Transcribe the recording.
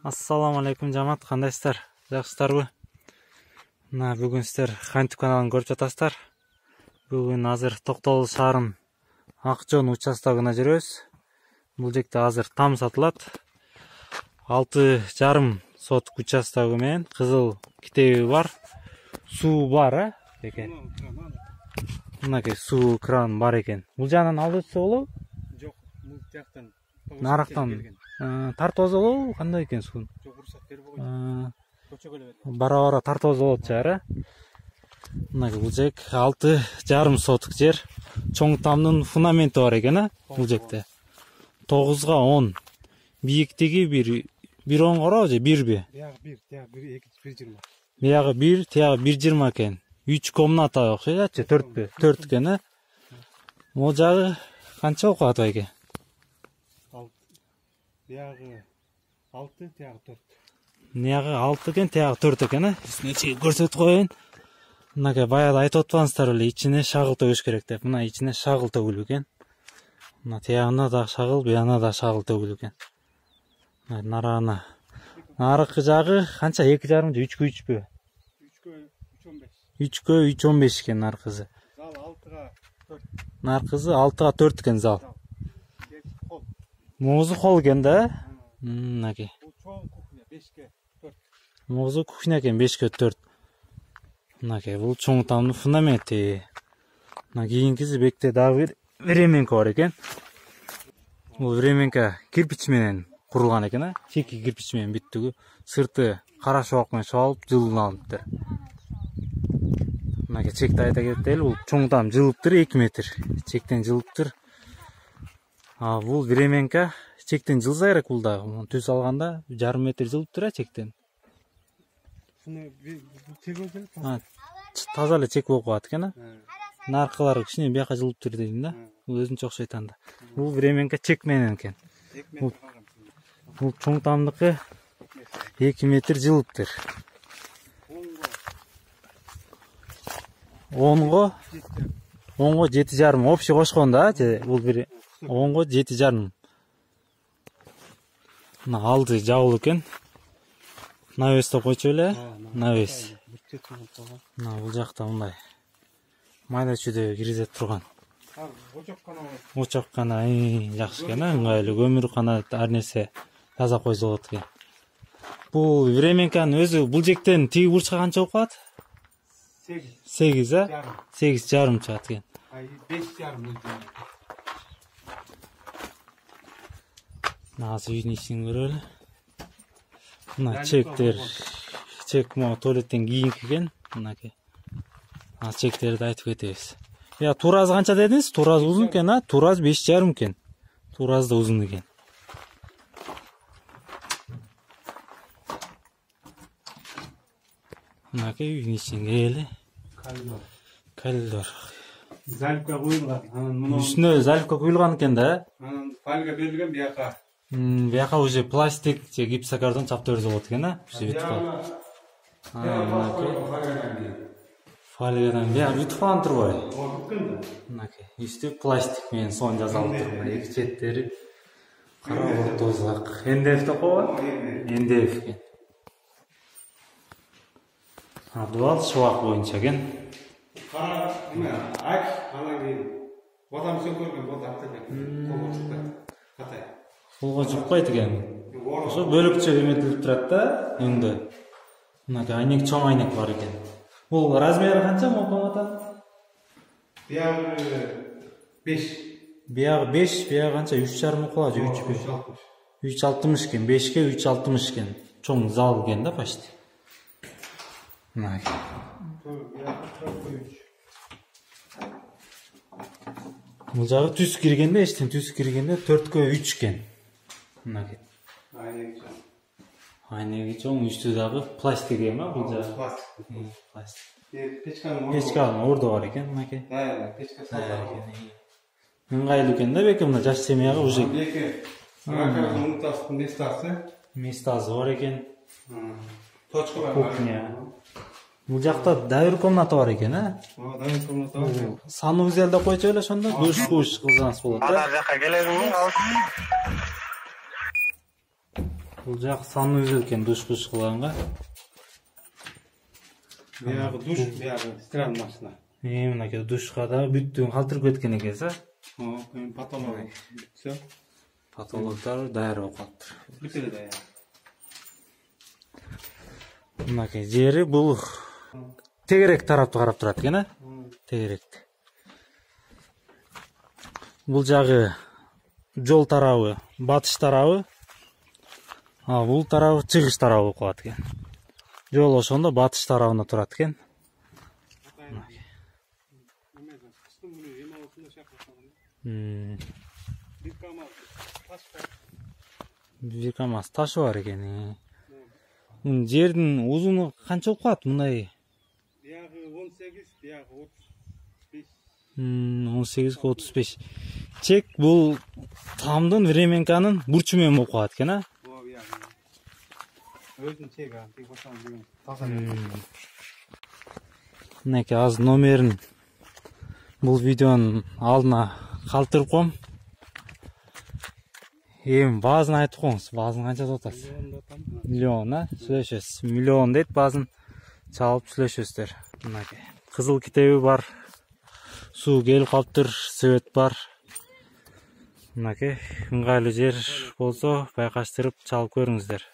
Assalamu alaikum жамаат, кандайсыздар? Жакшысыздарбы? Мына бүгүн сиздер кантип каналын көрүп жатасыздар. Бүгүн азыр Токтогул шаарынын Акжон участогуна жүрөбүз. Бул жекте азыр там сатылат. 6,5 соток участогу менен кызыл китеби бар. Суу бар, эке. Мынакей суу кран бар экен. Бул жагынан алып өтсө болобу? Жок, бул жактан. Нарактан тартып алса болобу? Кандай экен суун? Жок, уруксат берип койгон. Көчөгө эле бет. Бара-бара тартып алса болот чаар, э? Мынакей бул жек 6,5 соток жер. Чоң тамдын фундаменти бар экен, э? Бул жекте. 9га 10. Бийиктиги 1,10 коробу же 1би? Биягы 1, тиягы 1,20. Биягы 1, тиягы 1,20 экен. 3 комната окшойт, 4пү? 4 экен, э? Могу жагы канча окуп атат экен? Биягы 6, тиягы 4. Биягы 6 экен, тиягы 4 экен, э? Ичине көрсөтүп коеюн. Мынакей баягы айтып атпаңыздар беле, ичине шагыл төгүш керек деп. Мына ичине шагыл төгүлүп экен. Мына тиягына да шагыл, буягына да шагыл төгүлүп экен. Нарагына. Нарыкы жагы канча? 2,5 же 3кө 3пү? 3кө 3,15 экен наркызы. Зал 6га 4. Наркызы 6га 4 экен зал. Могузу холл экен да? Мынакей. Бул чоң кухня 5ге 4. Могузу кухня экен 5ге 4. Мынакей бул чоң тамдын фундаменти. Мына кийинкиси бекте дагы временка бар экен. Бул временка кирпич менен курулган экен, э? Чеки кирпич менен бүттүгү. Сырты кара шоок менен чабылып, жылынып. Мынакей чекти айта кетели, бул чоң там жылыптыр 2 метр. Чектен жылыптыр. Бул временка чектен жылса керек бул дагы. Түз алганда 1,5 метр жылыптыр, э, чектен. Таза эле чек болуп калат экен, э? Наркылары кичине бияка жылыптыр дейм да. Бул өзүнчө окшойт анда. Бул временка чек менен экен. Бул чоң тамдыкы 2 метр жылыптыр. 10го 7,5 общий кошконда, бул бир 10го 7,5. Мына алды жабылуу экен. Навес деп койчу эле, навес. Мына бул жакта мындай майда чүйдө киргизет турган. Очоккана жакшы экен, ыңгайлуу көмүркана ар нерсе таза койсо болот экен. Бул временканын өзү бул жектен тиги бурчка канча болуп калат? 8, э? 8,5 чыгат экен. 5,5. Азыр үйдүн ичин көрөлү. Мына чектер, чек могу туалеттен кийинки экен, мынакей. Чектерди айтып кетебиз. Я туразы канча дедиңиз? Тураз узун экен, а? Тураз 5,5 экен. Тураз да узун экен. Мынакей үйдүн ичин кирели. Коридор. Заливка куюлган. Үстүнө заливка куюлган экен да, э? Анан фольга берилген бияка. Бияка уже пластик же гипсокартон чаптап берсе болот экен, а? Фольгадан бияк бүтүп калган турбайбы? Мынакей үстү пластик менен сон жазылып тур. Эки четтери кара ортозак. НДФ деп койгон? НДФ экен. Дуал шыбак боюнча экен. Кара эме, ак, анан кийин бадам сөкөргөн болду аптеке. Колго чукпайт. Катай. Колго жукпайт экен. Ошо бөлөкчө эметилип турат да, өңдө. Мынакей айнек, чоң айнек бар экен. Бул размери канча мокомата? Биягы 5. Биягы 5, биягы канча? 3,5 окула же 3,5? 3,60 экен, 5ге 3,60 экен. Чоң зал экен да почти. Мынакей. Бул жагы түз киргенде, эчтен түз киргенде 4кө 3 экен. Мынакей. Айнеги чоң, үстү дагы пластик эме бул жагы? Пластик. Печканын ордо бар экен, мынакей. Печка салган. Ыңгайлуу экен да беки, мына жаш семьяга уже. Раковина местасы бар экен. Точка бар. Кухня. Бул жакта дайыр комната бар экен, э? Дайыр комната бар. Санузел деп койчу эле ошондо, душ кылсаңыз болот, э? Ар жака келесиңби? Бул жак саныбыз экен душ кылганга. Биягы душ, биягы стиральный машина. Мынакей душка да бүттүгүн калтырып кеткен экенсиз, Потолок бүтсө, Потолоктор даяр болуп калыптыр. бүтүлө да. Мынакей жери бул тегерек тарапты карап турат экен, тегеректи. Бул жагы жол тарабы, батыш тарабы. Бул тарабы чыгыш тарабы болуп калат экен. Жол ошондо батыш тарабында турат экен. Бир КамАЗ ташы бар экен. Жердин узуну канча болуп калат мындай? Биягы 18, биягы 35. 18-35. Чек бул тамдын временканын бурчу менен болуп калат экен, а? Өзүнүн чеги, тек ошону деген таза. Мынакей азыр номерин бул видеонун алдына калтырып коем. Эми баазын айтып коюңуз. Баазын канча деп атасыз? Миллион, а? Сүйлөшөсүз. Миллион дейт, баазын чалып сүйлөшөсүздөр. Мынакей кызыл китеби бар. Суу келип калыптыр, свет бар. Мынакей ыңгайлуу жер болсо байкаштырып чалып көрүңүздөр.